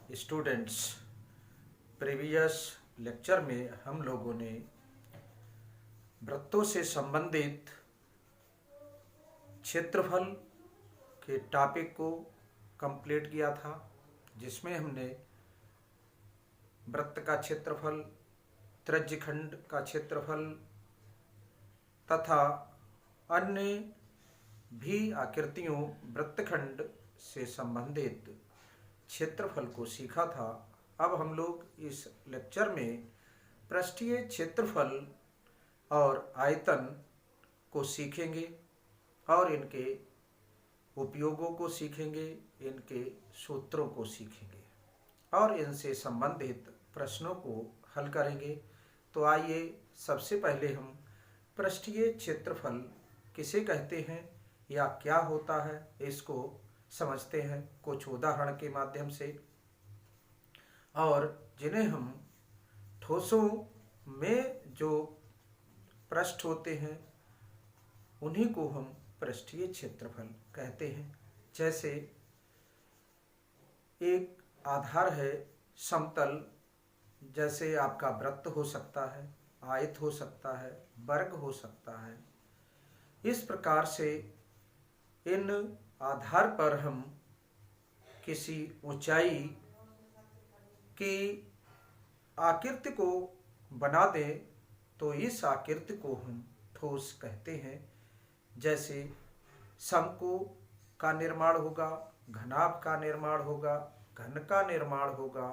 Students, previous lecture में हम लोगों ने वृत्तों से संबंधित क्षेत्रफल के टॉपिक को कंप्लीट किया था, जिसमें हमने वृत्त का क्षेत्रफल, त्रिज्यखंड का क्षेत्रफल तथा अन्य भी आकृतियों वृत्तखंड से संबंधित क्षेत्रफल को सीखा था। अब हम लोग इस लेक्चर में पृष्ठीय क्षेत्रफल और आयतन को सीखेंगे और इनके उपयोगों को सीखेंगे, इनके सूत्रों को सीखेंगे और इनसे संबंधित प्रश्नों को हल करेंगे। तो आइए सबसे पहले हम पृष्ठीय क्षेत्रफल किसे कहते हैं या क्या होता है इसको समझते हैं कुछ उदाहरण के माध्यम से, और जिन्हें हम ठोसों में जो पृष्ठ होते हैं उन्हीं को हम पृष्ठीय क्षेत्रफल कहते हैं। जैसे एक आधार है समतल, जैसे आपका वृत्त हो सकता है, आयत हो सकता है, वर्ग हो सकता है। इस प्रकार से इन आधार पर हम किसी ऊंचाई की आकृति को बना दें तो इस आकृति को हम ठोस कहते हैं। जैसे शंकु का निर्माण होगा, घनाभ का निर्माण होगा, घन का निर्माण होगा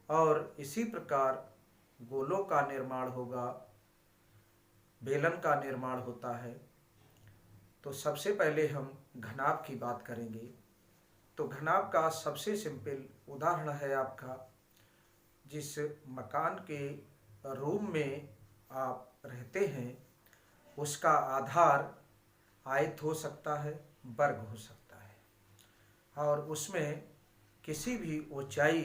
और इसी प्रकार गोलों का निर्माण होगा, बेलन का निर्माण होता है। तो सबसे पहले हम घनाभ की बात करेंगे। तो घनाभ का सबसे सिंपल उदाहरण है आपका, जिस मकान के रूम में आप रहते हैं उसका आधार आयत हो सकता है, वर्ग हो सकता है और उसमें किसी भी ऊंचाई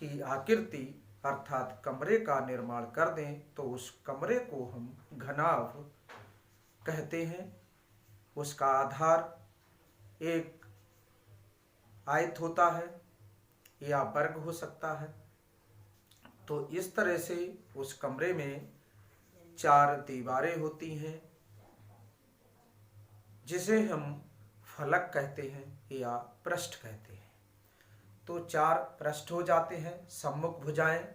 की आकृति अर्थात कमरे का निर्माण कर दें तो उस कमरे को हम घनाभ कहते हैं। उसका आधार एक आयत होता है या वर्ग हो सकता है। तो इस तरह से उस कमरे में 4 दीवारें होती हैं जिसे हम फलक कहते हैं या पृष्ठ कहते हैं। तो 4 पृष्ठ हो जाते हैं, सम्मुख भुजाएं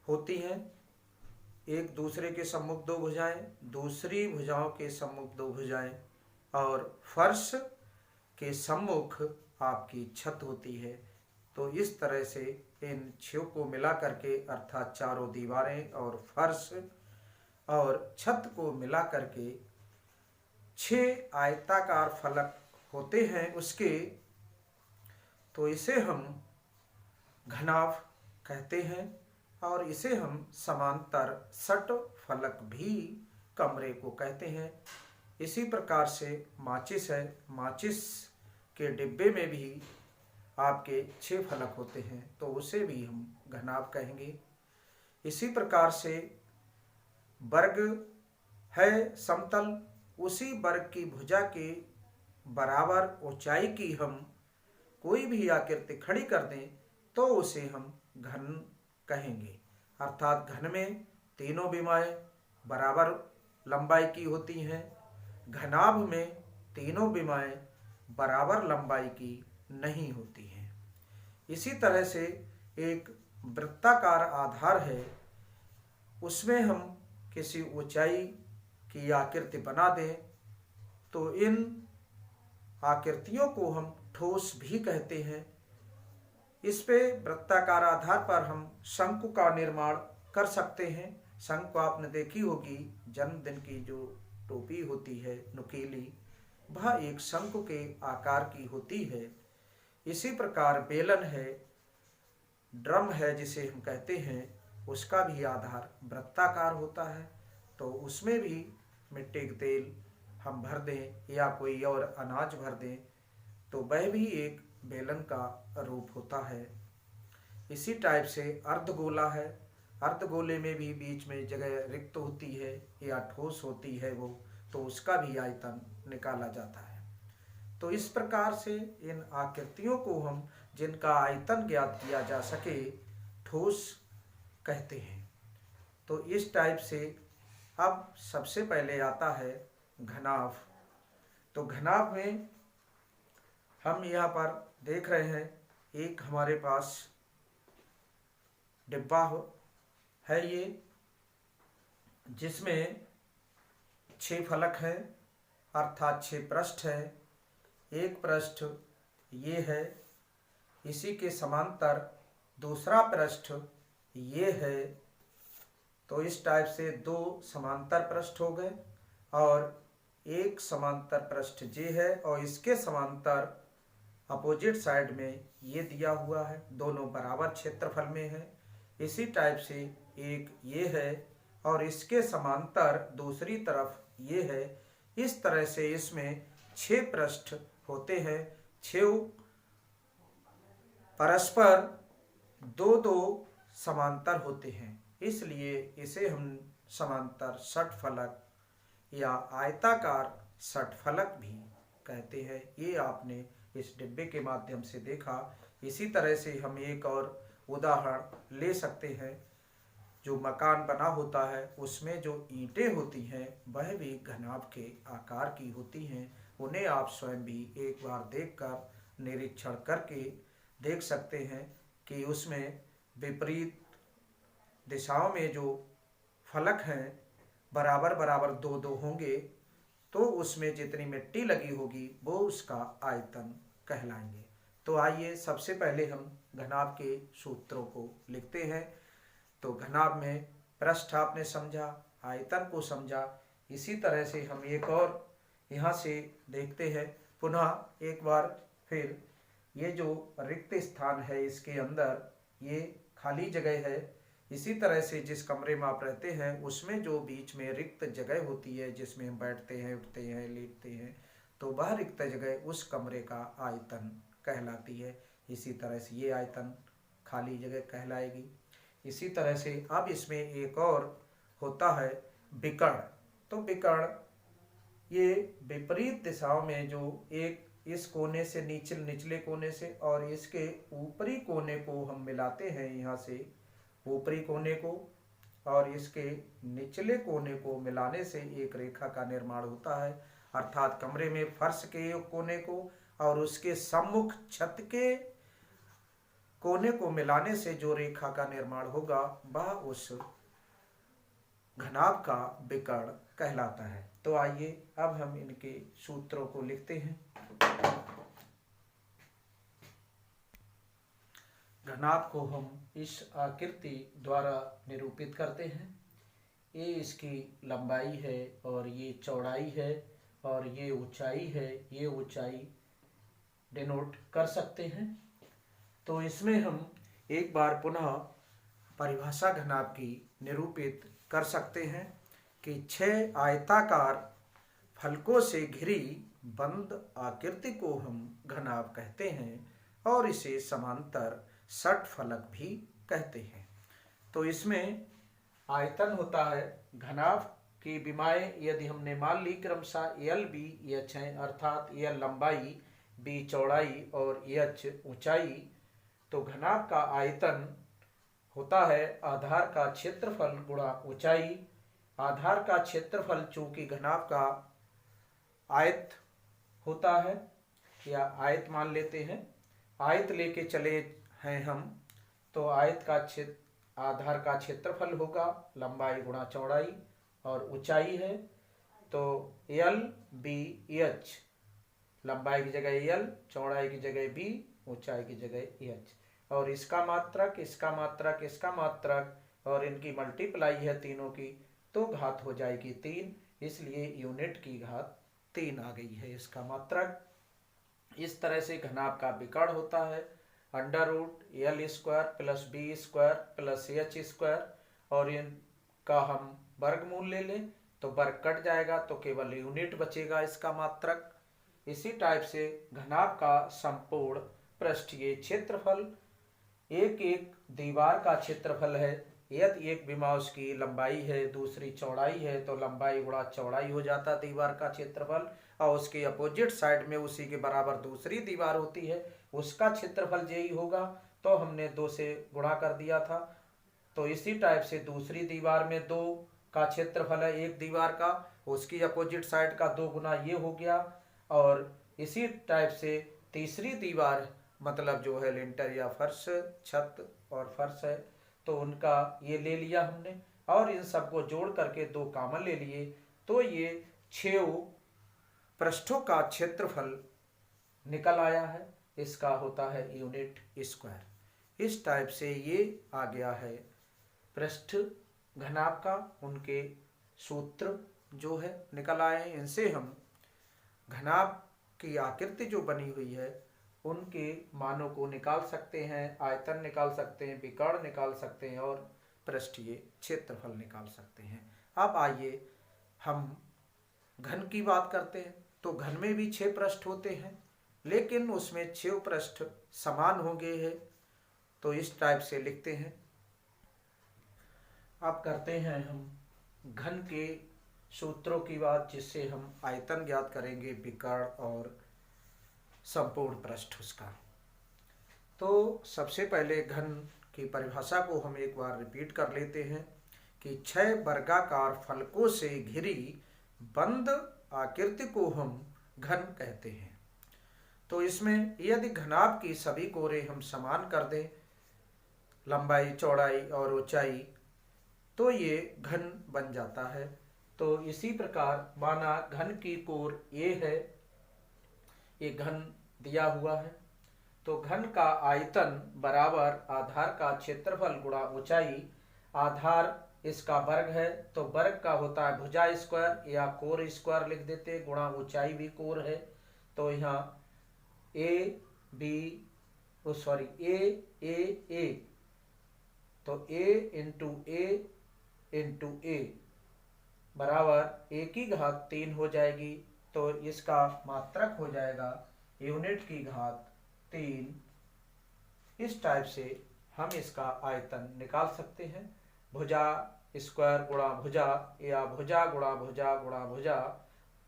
होती हैं, एक दूसरे के सम्मुख 2 भुजाएं, दूसरी भुजाओं के सम्मुख 2 भुजाएं और फर्श के सम्मुख आपकी छत होती है। तो इस तरह से इन 6 को मिला करके अर्थात चारों दीवारें और फर्श और छत को मिला करके 6 आयताकार फलक होते हैं उसके। तो इसे हम घनाभ कहते हैं और इसे हम समांतर षट फलक भी कमरे को कहते हैं। इसी प्रकार से माचिस है, माचिस के डिब्बे में भी आपके 6 फलक होते हैं तो उसे भी हम घनाभ कहेंगे। इसी प्रकार से वर्ग है समतल, उसी वर्ग की भुजा के बराबर ऊंचाई की हम कोई भी आकृति खड़ी कर दें तो उसे हम घन कहेंगे। अर्थात घन में तीनों विमाएं बराबर लंबाई की होती हैं, घनाभ में तीनों विमाएं बराबर लंबाई की नहीं होती हैं। इसी तरह से एक वृत्ताकार आधार है, उसमें हम किसी ऊंचाई की आकृति बना दें तो इन आकृतियों को हम ठोस भी कहते हैं। इस पे वृत्ताकार आधार पर हम शंकु का निर्माण कर सकते हैं। शंकु आपने देखी होगी, जन्मदिन की जो टोपी होती है नुकीली, वह एक शंकु के आकार की होती है। इसी प्रकार बेलन है, ड्रम है जिसे हम कहते हैं, उसका भी आधार वृत्ताकार होता है। तो उसमें भी मिट्टी के तेल हम भर दें या कोई और अनाज भर दें तो वह भी एक बेलन का रूप होता है। इसी टाइप से अर्धगोला है, अर्धगोले में भी बीच में जगह रिक्त होती है या ठोस होती है वो, तो उसका भी आयतन निकाला जाता है। तो इस प्रकार से इन आकृतियों को हम जिनका आयतन ज्ञात किया जा सके ठोस कहते हैं। तो इस टाइप से अब सबसे पहले आता है घनाभ। तो घनाभ में हम यहाँ पर देख रहे हैं एक हमारे पास डिब्बा है ये, जिसमें 6 फलक हैं अर्थात 6 पृष्ठ है। एक पृष्ठ ये है, इसी के समांतर दूसरा पृष्ठ ये है। तो इस टाइप से 2 समांतर पृष्ठ हो गए और एक समांतर पृष्ठ ये है और इसके समांतर अपोजिट साइड में ये दिया हुआ है, दोनों बराबर क्षेत्रफल में है। इसी टाइप से एक ये है और इसके समांतर दूसरी तरफ ये है। इस तरह से इसमें 6 पृष्ठ होते हैं, 6 परस्पर 2-2 समांतर होते हैं, इसलिए इसे हम समांतर षटफलक या आयताकार षटफलक भी कहते हैं। ये आपने इस डिब्बे के माध्यम से देखा। इसी तरह से हम एक और उदाहरण ले सकते हैं। जो मकान बना होता है उसमें जो ईंटें होती हैं वह भी घनाभ के आकार की होती हैं। उन्हें आप स्वयं भी एक बार देखकर निरीक्षण करके देख सकते हैं कि उसमें विपरीत दिशाओं में जो फलक हैं बराबर बराबर 2-2 होंगे, तो उसमें जितनी मिट्टी लगी होगी वो उसका आयतन कहलाएंगे। तो आइए सबसे पहले हम घनाभ के सूत्रों को लिखते हैं। तो घनाभ में पृष्ठ आपने समझा, आयतन को समझा। इसी तरह से हम एक और यहाँ से देखते हैं पुनः एक बार फिर। ये जो रिक्त स्थान है इसके अंदर ये खाली जगह है। इसी तरह से जिस कमरे में आप रहते हैं उसमें जो बीच में रिक्त जगह होती है जिसमें हम बैठते हैं, उठते हैं, लेटते हैं, तो वह रिक्त जगह उस कमरे का आयतन कहलाती है। इसी तरह से ये आयतन खाली जगह कहलाएगी। इसी तरह से अब इसमें एक और होता है विकर्ण। तो विकर्ण ये विपरीत दिशाओं में जो एक इस कोने से निचले कोने से और इसके ऊपरी कोने को हम मिलाते हैं, यहाँ से ऊपरी कोने को और इसके निचले कोने को मिलाने से एक रेखा का निर्माण होता है। अर्थात कमरे में फर्श के एक कोने को और उसके सम्मुख छत के कोने को मिलाने से जो रेखा का निर्माण होगा वह उस घनाभ का विकर्ण कहलाता है। तो आइए अब हम इनके सूत्रों को लिखते हैं। घनाभ को हम इस आकृति द्वारा निरूपित करते हैं। ये इसकी लंबाई है और ये चौड़ाई है और ये ऊंचाई है। ये ऊंचाई डिनोट कर सकते हैं। तो इसमें हम एक बार पुनः परिभाषा घनाभ की निरूपित कर सकते हैं कि 6 आयताकार फलकों से घिरी बंद आकृति को हम घनाभ कहते हैं और इसे समांतर षटफलक भी कहते हैं। तो इसमें आयतन होता है घनाभ की विमाएं यदि हमने मान ली क्रमशः एल बी एच है, अर्थात एल लंबाई, बी चौड़ाई और एच ऊंचाई, तो घनाभ का आयतन होता है आधार का क्षेत्रफल गुणा ऊंचाई। आधार का क्षेत्रफल चूंकि घनाभ का आयत होता है या आयत मान लेते हैं, आयत लेके चले हैं हम, तो आयत का आधार का क्षेत्रफल होगा लंबाई गुणा चौड़ाई और ऊंचाई है तो एल बी एच, लंबाई की जगह एल, चौड़ाई की जगह बी, ऊंचाई की जगह एच, और इसका मात्रक, इसका मात्रक, इसका मात्रक और इनकी मल्टीप्लाई है तीनों की, तो घात हो जाएगी 3, इसलिए यूनिट की घात 3 आ गई है इसका मात्रक। इस तरह से घनाभ का विकर्ण होता है √L² + B² + H² और इनका हम वर्गमूल ले लें तो वर्ग कट जाएगा तो केवल यूनिट बचेगा इसका मात्रक। इसी टाइप से घनाभ का संपूर्ण पृष्ठीय क्षेत्रफल एक एक दीवार का क्षेत्रफल है। यदि एक विमाउस की लंबाई है दूसरी चौड़ाई है तो लंबाई गुणा चौड़ाई हो जाता दीवार का क्षेत्रफल, और उसके अपोजिट साइड में उसी के बराबर दूसरी दीवार होती है उसका क्षेत्रफल यही होगा, तो हमने 2 से गुणा कर दिया था। तो इसी टाइप से दूसरी दीवार में 2 का क्षेत्रफल है एक दीवार का, उसकी अपोजिट साइड का 2 गुना ये हो गया। और इसी टाइप से तीसरी दीवार मतलब जो है लिंटर या फर्श, छत और फर्श है, तो उनका ये ले लिया हमने और इन सबको जोड़ करके 2 कॉमन ले लिए, तो ये 6 पृष्ठों का क्षेत्रफल निकल आया है। इसका होता है यूनिट स्क्वायर। इस टाइप से ये आ गया है पृष्ठ घनाभ का, उनके सूत्र जो है निकल आए हैं। इनसे हम घनाभ की आकृति जो बनी हुई है उनके मानों को निकाल सकते हैं, आयतन निकाल सकते हैं, विकर्ण निकाल सकते हैं और पृष्ठीय क्षेत्रफल निकाल सकते हैं। अब आइए हम घन की बात करते हैं। तो घन में भी 6 पृष्ठ होते हैं, लेकिन उसमें 6 पृष्ठ समान होंगे हैं। तो इस टाइप से लिखते हैं। अब करते हैं हम घन के सूत्रों की बात, जिससे हम आयतन ज्ञात करेंगे, विकर्ण और संपूर्ण पृष्ठ उसका। तो सबसे पहले घन की परिभाषा को हम एक बार रिपीट कर लेते हैं कि 6 वर्गाकार फलकों से घिरी बंद आकृति को हम घन कहते हैं। तो इसमें यदि घनाभ की सभी कोरे हम समान कर दें, लंबाई, चौड़ाई और ऊंचाई, तो ये घन बन जाता है। तो इसी प्रकार माना घन की कोर ये है, ये घन दिया हुआ है, तो घन का आयतन बराबर आधार का क्षेत्रफल गुणा ऊंचाई। आधार इसका वर्ग है, तो वर्ग का होता है भुजा स्क्वायर या कोर स्क्वायर लिख देते, गुणा ऊंचाई भी कोर है। तो यहाँ ए तो ए इंटू ए बराबर ए की घात 3 हो जाएगी। तो इसका मात्रक हो जाएगा यूनिट की घात 3। इस टाइप से हम इसका आयतन निकाल सकते हैं। भुजा स्क्वायर गुणा भुजा या भुजा गुणा भुजा गुणा भुजा,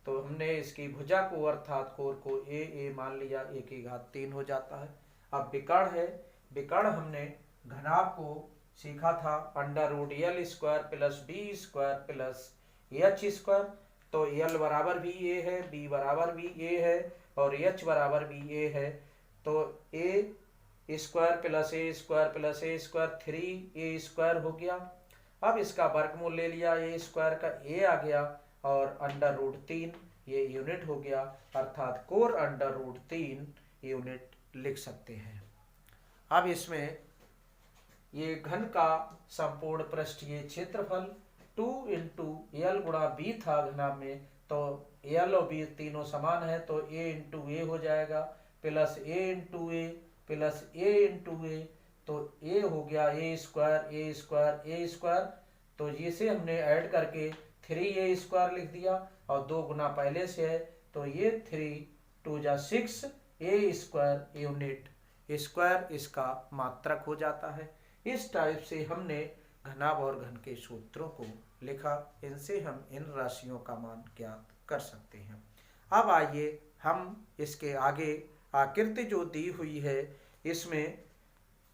तो हमने इसकी भुजा को अर्थात कोर को ए मान लिया, ए की घात 3 हो जाता है। अब विकर्ण है, विकर्ण हमने घनाभ को सीखा था √L square plus b square plus h square. तो L बराबर भी ए है, बी बराबर भी ए है और एच बराबर भी ए है। तो ए स्क्वायर प्लस ए स्क्वायर प्लस ए स्क्वायर 3a स्क्वायर हो गया। अब इसका वर्गमूल ले लिया, ए स्क्वायर का ए आ गया और √3 ये यूनिट हो गया, अर्थात कोर √3 यूनिट लिख सकते हैं। अब इसमें ये घन का संपूर्ण पृष्ठीय क्षेत्रफल 2 इंटू एल गुणा बी था घनाभ में, तो एल और बी तीनों समान है, तो ए इंटू ए हो जाएगा प्लस ए इंटू ए प्लस ए इंटू ए, तो ए हो गया ए स्क्वायर ए स्क्वायर ए स्क्वायर। तो इसे हमने ऐड करके 3a स्क्वायर लिख दिया और 2 गुना पहले से है, तो ये 3 2 जा 6 a स्क्वायर यूनिट स्क्वायर इसका मात्रक हो जाता है। इस टाइप से हमने घनाभ और घन के सूत्रों को लिखा, इनसे हम इन राशियों का मान ज्ञात कर सकते हैं। अब आइए हम इसके आगे आकृति जो दी हुई है, इसमें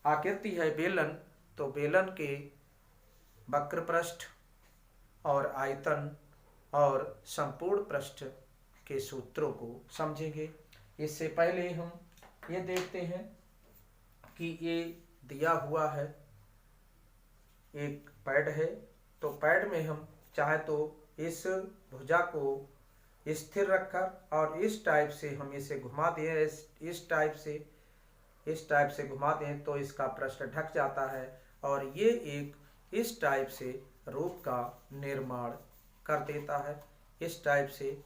आकृति है बेलन, तो बेलन के वक्र पृष्ठ और आयतन और संपूर्ण पृष्ठ के सूत्रों को समझेंगे। इससे पहले हम ये देखते हैं कि ये दिया हुआ है एक पैड है, तो पैड में हम चाहे तो इस भुजा को स्थिर रखकर और इस टाइप से हम इसे घुमा दें, इस टाइप से घुमा दें तो इसका पृष्ठ ढक जाता है और ये एक इस टाइप से रूप का निर्माण कर देता है। इस टाइप से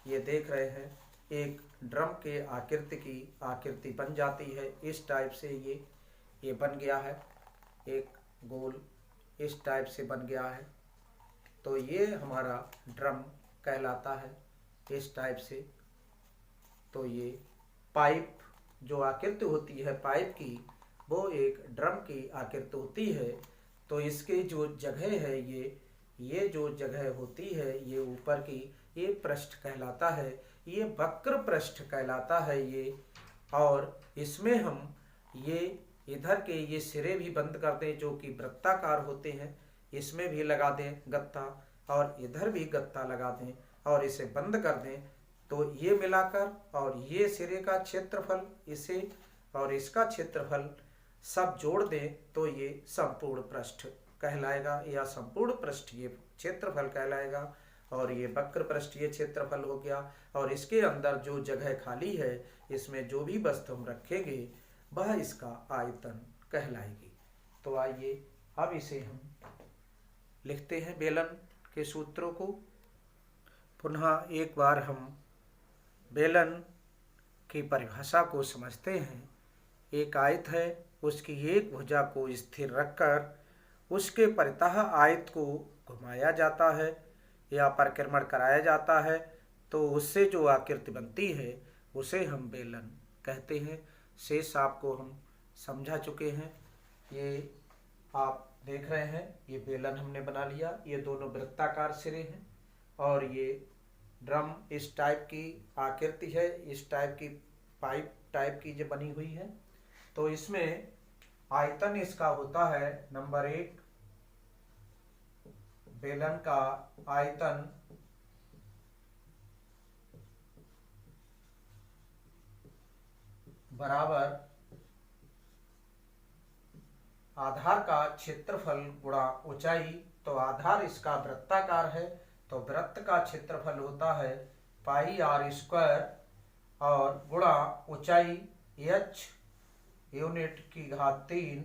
ये देख रहे हैं एक ड्रम के आकृति की आकृति बन जाती है। इस टाइप से ये बन गया है, एक गोल इस टाइप से बन गया है, तो ये हमारा ड्रम कहलाता है। इस टाइप से तो ये पाइप जो आकृति होती है पाइप की, वो एक ड्रम की आकृति होती है। तो इसकी जो जगह है ये जो जगह होती है ये ऊपर की, ये पृष्ठ कहलाता है, ये वक्र पृष्ठ कहलाता है। ये और इसमें हम ये इधर के ये सिरे भी बंद कर दें जो कि वृत्ताकार होते हैं, इसमें भी लगा दें गत्ता और इधर भी गत्ता लगा दें और इसे बंद कर दें। तो ये मिलाकर और ये सिरे का क्षेत्रफल इसे और इसका क्षेत्रफल सब जोड़ दें तो ये संपूर्ण पृष्ठ कहलाएगा या संपूर्ण पृष्ठीय क्षेत्रफल कहलाएगा। और ये वक्र पृष्ठीय क्षेत्रफल हो गया। और इसके अंदर जो जगह खाली है इसमें जो भी वस्तु हम रखेंगे वह इसका आयतन कहलाएगी। तो आइए अब इसे हम लिखते हैं बेलन के सूत्रों को। पुनः एक बार हम बेलन की परिभाषा को समझते हैं। एक आयत है, उसकी एक भुजा को स्थिर रखकर उसके परितः आयत को घुमाया जाता है या परिक्रमण कराया जाता है, तो उससे जो आकृति बनती है उसे हम बेलन कहते हैं। शेष आपको हम समझा चुके हैं। ये आप देख रहे हैं, ये बेलन हमने बना लिया। ये दोनों वृत्ताकार सिरे हैं और ये ड्रम इस टाइप की आकृति है, इस टाइप की पाइप टाइप की जो बनी हुई है। तो इसमें आयतन इसका होता है नंबर 1, बेलन का आयतन बराबर आधार का क्षेत्रफल गुणा ऊंचाई। तो आधार इसका वृत्ताकार है तो वृत्त का क्षेत्रफल होता है पाई आर स्क्वायर और गुणा ऊंचाई h यूनिट की घात 3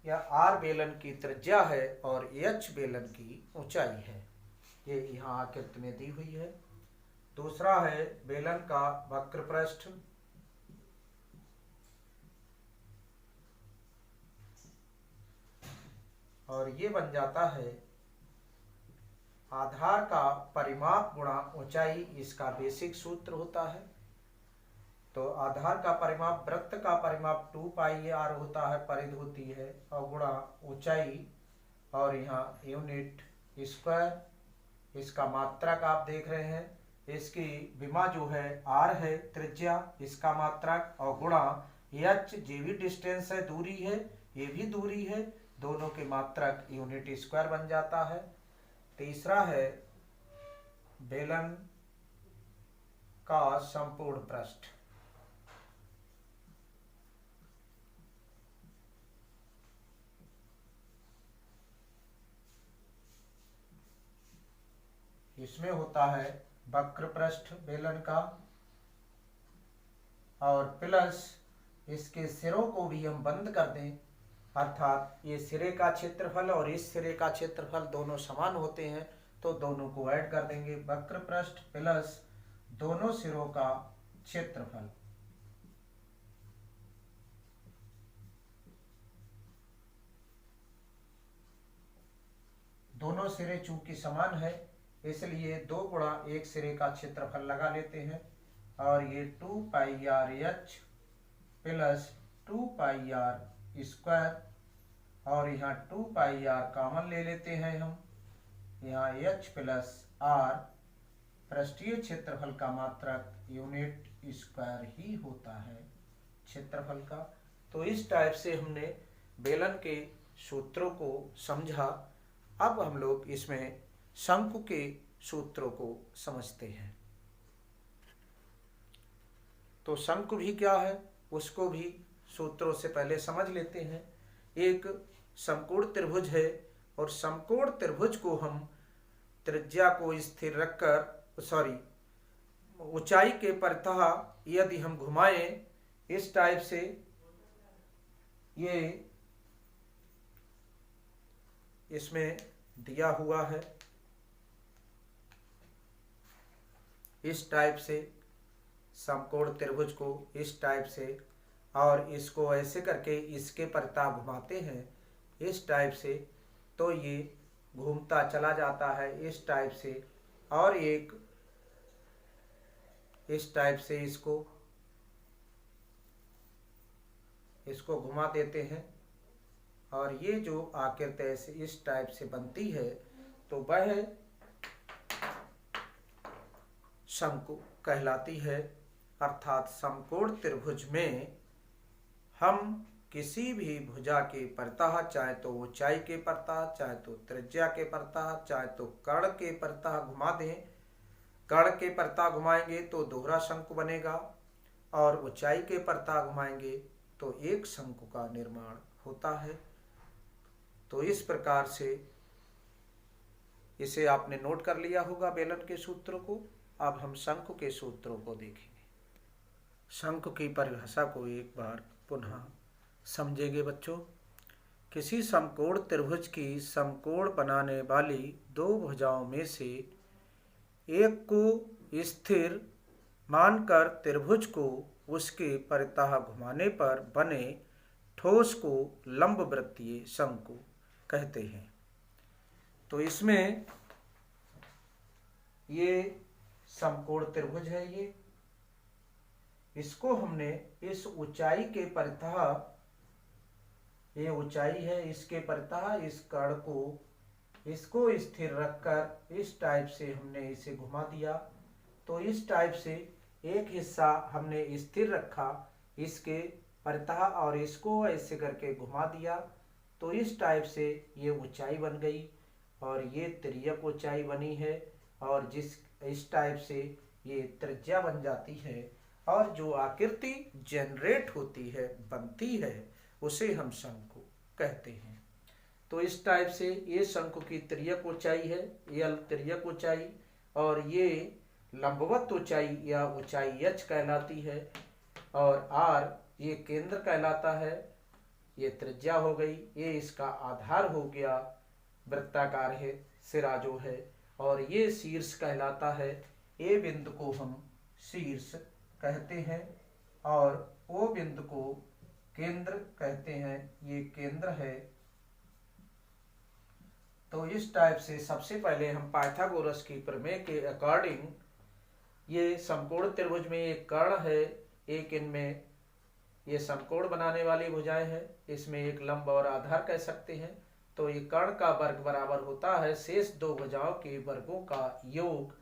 या r बेलन की त्रिज्या है और h बेलन की ऊंचाई है। ये यहाँ आकृति में दी हुई है। दूसरा है बेलन का वक्र पृष्ठ। और ये बन जाता है आधार का परिमाप गुणा ऊंचाई, इसका बेसिक सूत्र होता है। तो आधार का परिमाप, वृत्त का परिमाप 2 पाई आर होता है, परिधि होती है, और गुणा ऊंचाई और यहाँ यूनिट स्क्वायर, इसका मात्रक आप देख रहे हैं। इसकी विमा जो है आर है, त्रिज्या इसका मात्रक, और गुणा एच जे भी डिस्टेंस है, दूरी है, ये भी दूरी है, दोनों के मात्रक यूनिट स्क्वायर बन जाता है। तीसरा है बेलन का संपूर्ण पृष्ठ। इसमें होता है वक्र पृष्ठ बेलन का, और प्लस इसके सिरों को भी हम बंद कर दें, अर्थात ये सिरे का क्षेत्रफल और इस सिरे का क्षेत्रफल दोनों समान होते हैं तो दोनों को ऐड कर देंगे। वक्र पृष्ठ प्लस दोनों सिरों का क्षेत्रफल। दोनों सिरे चूंकि समान है इसलिए 2 गुणा एक सिरे का क्षेत्रफल लगा लेते हैं, और ये 2 pi r h plus 2 pi r square, और यहाँ 2 पाई आर कॉमन ले लेते हैं हम, यहाँ एच प्लस आर पृष्ठीय क्षेत्रफल का मात्रक यूनिट स्क्वायर ही होता है क्षेत्रफल का। तो इस टाइप से हमने बेलन के सूत्रों को समझा। अब हम लोग इसमें शंकु के सूत्रों को समझते हैं। तो शंकु भी क्या है उसको भी सूत्रों से पहले समझ लेते हैं। एक समकोण त्रिभुज है और समकोण त्रिभुज को हम त्रिज्या को स्थिर रखकर ऊंचाई के परितः यदि हम घुमाएं इस टाइप से, ये इसमें दिया हुआ है इस टाइप से, समकोण त्रिभुज को इस टाइप से, और इसको ऐसे करके इसके परितः घुमाते हैं इस टाइप से, तो ये घूमता चला जाता है इस टाइप से, और एक इस टाइप से इसको घुमा देते हैं, और ये जो आकृति ऐसे इस टाइप से बनती है तो वह शंकु कहलाती है। अर्थात समकोण त्रिभुज में हम किसी भी भुजा के परतः, चाहे तो ऊंचाई के परतः, चाहे तो त्रिज्या के परतः, चाहे तो कर्ण के परतः घुमा दें। कर्ण के परतः घुमाएंगे तो दोहरा शंकु बनेगा और ऊंचाई के परतः घुमाएंगे तो एक शंकु का निर्माण होता है। तो इस प्रकार से इसे आपने नोट कर लिया होगा बेलन के सूत्रों को। अब हम शंकु के सूत्रों को देखेंगे। शंकु की परिभाषा को एक बार पुनः समझेंगे बच्चों। किसी समकोण त्रिभुज की समकोण बनाने वाली दो भुजाओं में से एक को स्थिर मानकर त्रिभुज को उसके परितः घुमाने पर बने ठोस को लंबवृत्तीय शंकु कहते हैं। तो इसमें ये समकोण त्रिभुज है, इसको हमने इस ऊंचाई के परितः, ये ऊंचाई है, इसके परितः इस कर्ण को, इसको स्थिर रखकर इस टाइप से हमने इसे घुमा दिया। तो इस टाइप से एक हिस्सा हमने स्थिर रखा इसके परितः और इसको ऐसे करके घुमा दिया। तो इस टाइप से ये ऊंचाई बन गई और ये तिर्यक ऊंचाई बनी है और इस टाइप से ये त्रिज्या बन जाती है और जो आकृति जनरेट होती है, बनती है, उसे हम शंकु कहते हैं। तो इस टाइप से ये शंकु की तिर्यक ऊंचाई है, ये तिर्यक ऊंचाई, और ये लंबवत ऊंचाई या ऊंचाई h कहलाती है और r ये केंद्र कहलाता है। ये त्रिज्या हो गई, ये इसका आधार हो गया, वृत्ताकार है सिरा जो है, और ये शीर्ष कहलाता है। ए बिंदु को हम शीर्ष कहते हैं और ओ बिंदु को केंद्र कहते हैं, ये केंद्र है। तो इस टाइप से सबसे पहले हम पाइथागोरस की प्रमेय के अकॉर्डिंग, ये समकोण त्रिभुज में एक कर्ण है, एक इनमें ये समकोण बनाने वाली भुजाएं हैं, इसमें एक लंब और आधार कह सकते हैं। तो ये कर्ण का वर्ग बराबर होता है शेष दो भुजाओं के वर्गों का योग।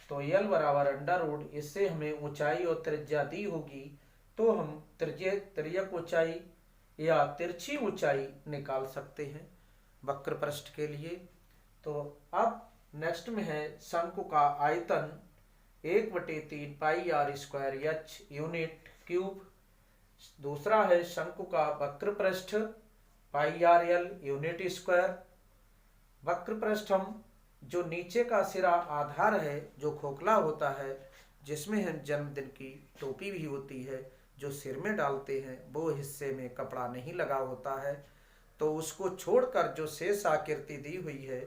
तो यल बराबर अंडर रूट, इससे हमें ऊंचाई और त्रिज्या दी होगी तो हम तिर्यक ऊंचाई या तिरछी ऊंचाई निकाल सकते हैं वक्र पृष्ठ के लिए। तो अब नेक्स्ट में है शंकु का आयतन 1/3 pi r square h unit cube. दूसरा है शंकु का वक्र पृष्ठ pi r l unit square. वक्र पृष्ठ हम जो नीचे का सिरा आधार है, जो खोखला होता है, जिसमें हम जन्मदिन की टोपी भी होती है जो सिर में डालते हैं, वो हिस्से में कपड़ा नहीं लगा होता है, तो उसको छोड़कर जो शेष आकृति दी हुई है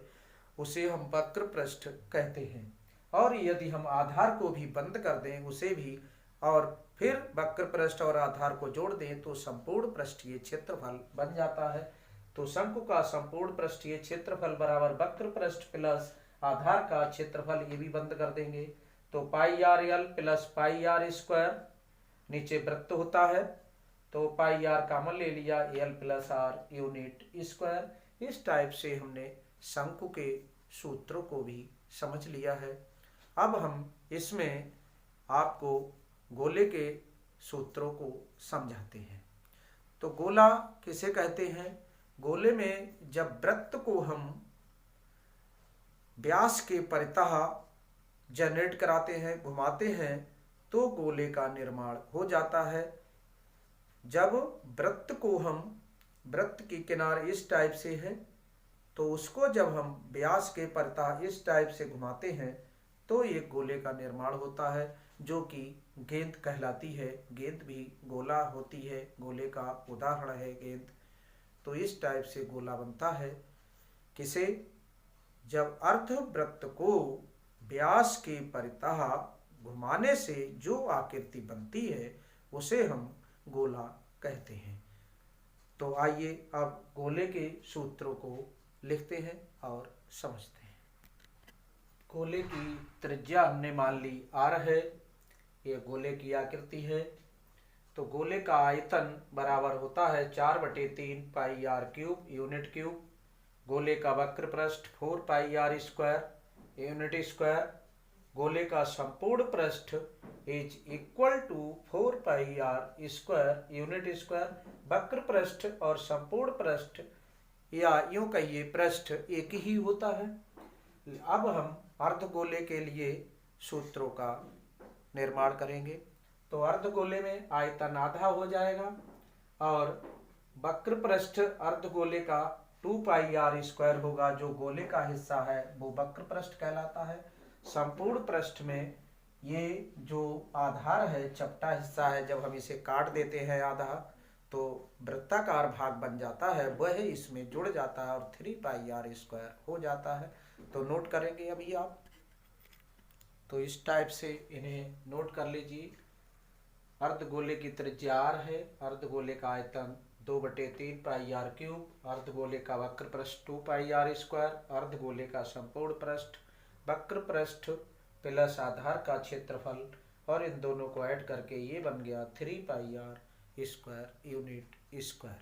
उसे हम वक्र पृष्ठ कहते हैं। और यदि हम आधार को भी बंद कर दें उसे भी, और फिर वक्र पृष्ठ और आधार को जोड़ दें तो संपूर्ण पृष्ठीय क्षेत्रफल बन जाता है। तो शंकु का संपूर्ण पृष्ठीय क्षेत्रफल बराबर वक्र पृष्ठ प्लस आधार का क्षेत्रफल, ये भी बंद कर देंगे। तो pi r l plus pi r square, नीचे वृत्त होता है तो पाई आर कॉमन ले लिया, l plus r unit square. इस टाइप से हमने शंकु के सूत्रों को भी समझ लिया है। अब हम इसमें आपको गोले के सूत्रों को समझाते हैं। तो गोला किसे कहते हैं? गोले में जब वृत्त को हम व्यास के परितः जनरेट कराते हैं, घुमाते हैं, तो गोले का निर्माण हो जाता है। जब वृत्त को हम, वृत्त की किनार इस टाइप से है, तो उसको जब हम व्यास के परितः इस टाइप से घुमाते हैं तो एक गोले का निर्माण होता है, जो कि गेंद कहलाती है। गेंद भी गोला होती है, गोले का उदाहरण है गेंद। तो इस टाइप से गोला बनता है। किसे? जब अर्धवृत्त को व्यास के परितः घुमाने से जो आकृति बनती है उसे हम गोला कहते हैं। तो आइए अब गोले के सूत्रों को लिखते हैं और समझते हैं। गोले की त्रिज्या हमने मान ली r है, ये गोले की आकृति है। तो गोले का आयतन बराबर होता है 4/3 pi r cube unit cube. गोले का वक्र पृष्ठ 4 pi r square unit square. गोले का संपूर्ण पृष्ठ is equal to 4 pi r square unit square. वक्र पृष्ठ और संपूर्ण पृष्ठ या यूं कहिए पृष्ठ एक ही होता है। अब हम अर्धगोले के लिए सूत्रों का निर्माण करेंगे। तो अर्धगोले में आयतन आधा हो जाएगा और वक्र पृष्ठ अर्धगोले का 2 पाई आर स्क्वायर होगा। जो गोले का हिस्सा है वो वक्र पृष्ठ कहलाता है। संपूर्ण पृष्ठ में ये जो आधार है, चपटा हिस्सा है, जब हम इसे काट देते हैं आधा तो वृत्ताकार भाग बन जाता है, वह इसमें जुड़ जाता है और 3 पाई आर स्क्वायर हो जाता है। तो नोट करेंगे अभी आप, तो इस टाइप से इन्हें नोट कर लीजिए। अर्धगोले की त्रिज्या r है, अर्धगोले का आयतन 2/3 पाई आर क्यूब, अर्धगोले का वक्र पृष्ठ 2 पाई आर स्क्वायर, अर्धगोले का संपूर्ण पृष्ठ वक्र पृष्ठ प्लस आधार का क्षेत्रफल, और इन दोनों को ऐड करके ये बन गया 3 पाई आर स्क्वायर यूनिट स्क्वायर।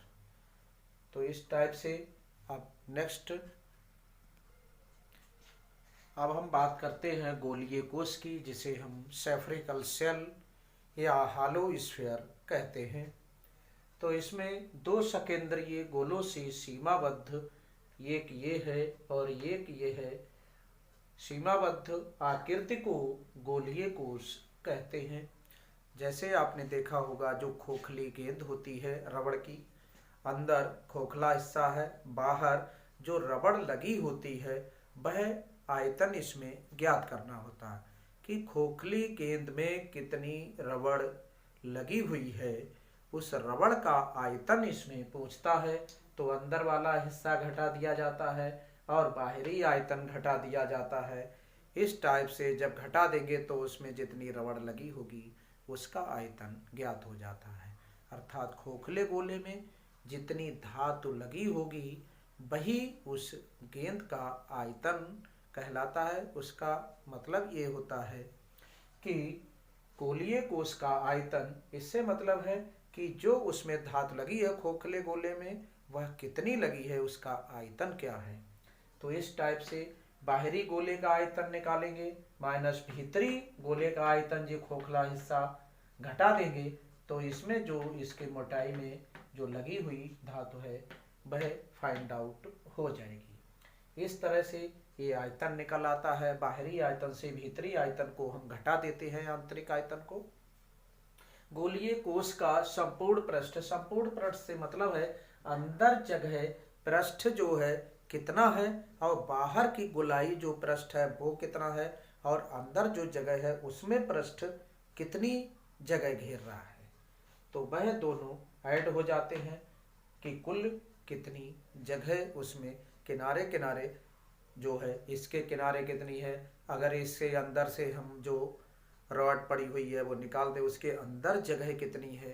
तो इस टाइप से अब नेक्स्ट अब हम बात करते हैं गोलीय कोश की, जिसे हम सेफरिकल सेल या हालो स्फीयर कहते हैं। तो इसमें 2 सकेंद्रीय गोलों से सीमाबद्ध, एक ये है और एक ये है, सीमाबद्ध आकृति को गोलीय कोश कहते हैं। जैसे आपने देखा होगा जो खोखली गेंद होती है रबड़ की, अंदर खोखला हिस्सा है, बाहर जो रबड़ लगी होती है, वह आयतन इसमें ज्ञात करना होता है कि खोखली गेंद में कितनी रबड़ लगी हुई है। उस रबड़ का आयतन इसमें पूछता है, तो अंदर वाला हिस्सा घटा दिया जाता है और बाहरी आयतन घटा दिया जाता है। इस टाइप से जब घटा देंगे तो उसमें जितनी रबड़ लगी होगी उसका आयतन ज्ञात हो जाता है। अर्थात खोखले गोले में जितनी धातु लगी होगी वही उस गेंद का आयतन कहलाता है। उसका मतलब ये होता है कि गोलीय कोश का आयतन, इससे मतलब है कि जो उसमें धातु लगी है खोखले गोले में वह कितनी लगी है, उसका आयतन क्या है। तो इस टाइप से बाहरी गोले का आयतन निकालेंगे माइनस भीतरी गोले का आयतन, जो खोखला हिस्सा घटा देंगे तो इसमें जो इसके मोटाई में जो लगी हुई धातु है वह फाइंड आउट हो जाएगी। इस तरह से ये आयतन निकल आता है। बाहरी आयतन से भीतरी आयतन को हम घटा देते हैं, आंतरिक आयतन को। गोलीय कोश का संपूर्ण पृष्ठ, संपूर्ण पृष्ठ से मतलब है अंदर जगह पृष्ठ जो है कितना है और बाहर की गोलाई जो पृष्ठ है वो कितना है, और अंदर जो जगह है उसमें पृष्ठ कितनी जगह घेर रहा है। तो वह दोनों ऐड हो जाते हैं कि कुल कितनी जगह उसमें किनारे किनारे जो है, इसके किनारे कितनी है, अगर इसके अंदर से हम जो रॉड पड़ी हुई है वो निकाल दे, उसके अंदर जगह कितनी है,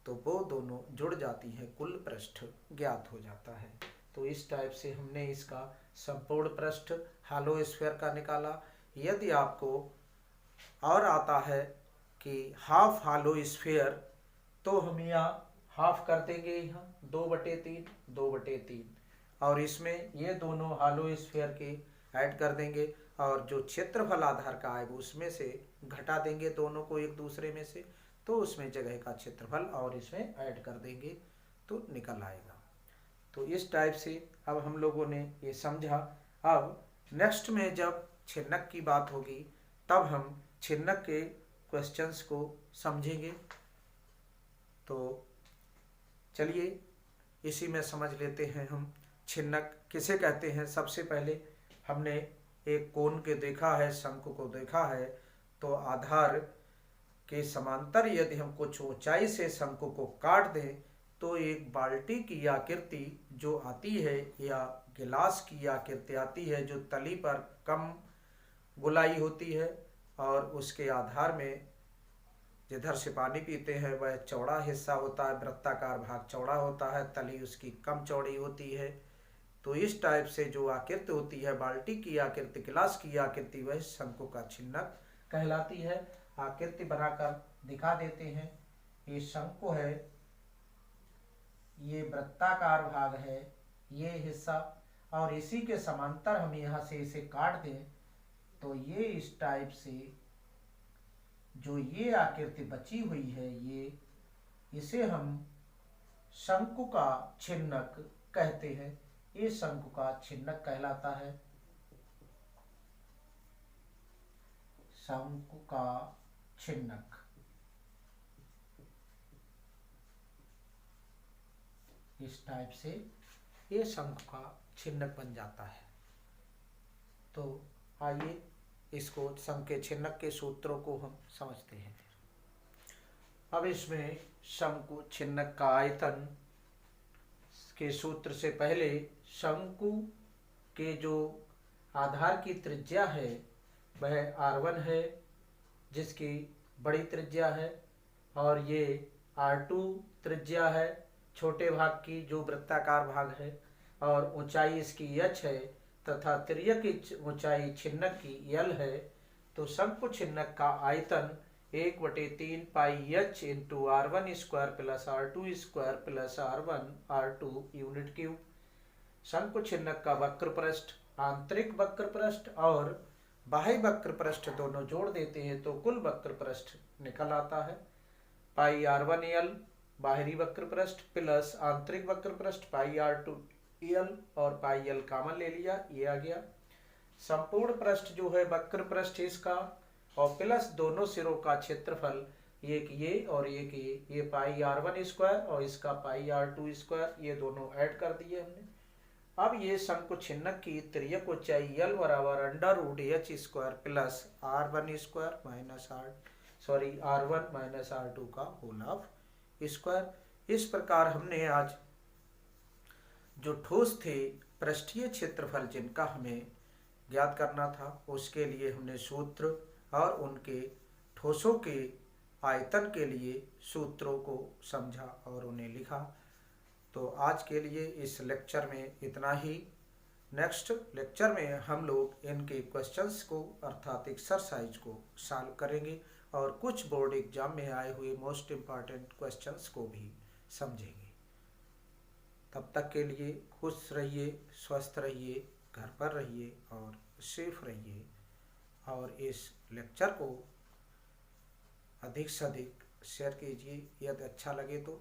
तो वो दोनों जुड़ जाती हैं, कुल पृष्ठ ज्ञात हो जाता है। तो इस टाइप से हमने इसका संपूर्ण पृष्ठ हालो स्फीयर का निकाला। यदि आपको और आता है कि हाफ हालो स्फीयर, तो हम यहाँ हाफ कर देंगे, यहाँ 2/3 2/3, और इसमें ये दोनों हालो स्फीयर के ऐड कर देंगे और जो क्षेत्रफल आधार का आएगा उसमें से घटा देंगे दोनों को एक दूसरे में से, तो उसमें जगह का क्षेत्रफल और इसमें ऐड कर देंगे तो निकल आएगा। तो इस टाइप से अब हम लोगों ने ये समझा। अब नेक्स्ट में जब छिन्नक की बात होगी तब हम छिन्नक के क्वेश्चंस को समझेंगे। तो चलिए इसी में समझ लेते हैं हम छिन्नक किसे कहते हैं। सबसे पहले हमने एक कोण के देखा है, शंकु को देखा है। तो आधार के समांतर यदि हम कुछ ऊंचाई से शंकु को काट दें तो एक बाल्टी की आकृति जो आती है या गिलास की आकृति आती है, जो तली पर कम गोलाई होती है और उसके आधार में जिधर से पानी पीते हैं वह चौड़ा हिस्सा होता है, वृत्ताकार भाग चौड़ा होता है, तली उसकी कम चौड़ी होती है। तो इस टाइप से जो आकृति होती है, बाल्टी की आकृति, गिलास की आकृति, वह शंकु का छिन्नक कहलाती है। आकृति बनाकर दिखा देते हैं। ये शंकु है, ये वृत्ताकार भाग है, ये हिस्सा, और इसी के समांतर हम यहाँ से इसे काट दें तो ये इस टाइप से जो ये आकृति बची हुई है, ये इसे हम शंकु का छिन्नक कहते हैं। ये शंकु का छिन्नक कहलाता है। शंकु का छिन्नक। इस टाइप से ये शंकु का छिन्नक बन जाता है। तो आइए इसको शंकु के छिन्नक के सूत्रों को हम समझते हैं। अब इसमें शंकु छिन्नक का आयतन के सूत्र से पहले शंकु के जो आधार की त्रिज्या है वह R1 है, जिसकी बड़ी त्रिज्या है, और ये R2 त्रिज्या है छोटे भाग की, जो वृत्ताकार भाग है, और ऊंचाई इसकी h है तथा तिर्यक की ऊंचाई छिन्नक की L है। तो शंकु छिन्नक का आयतन 1/3 पाई h into R1 square plus R2 square plus R1 R2 unit cube. शंकु छिन्नक का वक्र पृष्ठ, आंतरिक वक्र पृष्ठ और बाह्य वक्र पृष्ठ दोनों जोड़ देते हैं तो कुल वक्र पृष्ठ निकल आता है। पाई R1L बाहरी वक्र पृष्ठ प्लस आंतरिक वक्र पृष्ठ पाई R2L और पाई L कॉमन ले लिया, ये आ गया। संपूर्ण पृष्ठ जो है वक्र पृष्ठ इसका और प्लस दोनों सिरों का क्षेत्रफल, एक ये और एक ये पाई R1 स्क्वायर और इसका पाई R2 स्क्वायर, ये दोनों ऐड कर दिए हमने। अब ये शंकु छिन्नक की तिर्यक ऊंचाई L बराबर √h square plus R1 square minus R1 minus R2 का होल ऑफ स्क्वायर। इस प्रकार हमने आज जो ठोस थे पृष्ठीय क्षेत्रफल जिनका हमें ज्ञात करना था, उसके लिए हमने सूत्र और उनके ठोसों के आयतन के लिए सूत्रों को समझा और उन्हें लिखा। तो आज के लिए इस लेक्चर में इतना ही। नेक्स्ट लेक्चर में हम लोग इनके क्वेश्चंस को अर्थात एक्सरसाइज को सॉल्व करेंगे और कुछ बोर्ड एग्जाम में आए हुए मोस्ट इम्पॉर्टेंट क्वेश्चंस को भी समझेंगे। तब तक के लिए खुश रहिए, स्वस्थ रहिए, घर पर रहिए और सेफ रहिए। और इस लेक्चर को अधिक से अधिक शेयर कीजिए। यदि अच्छा लगे तो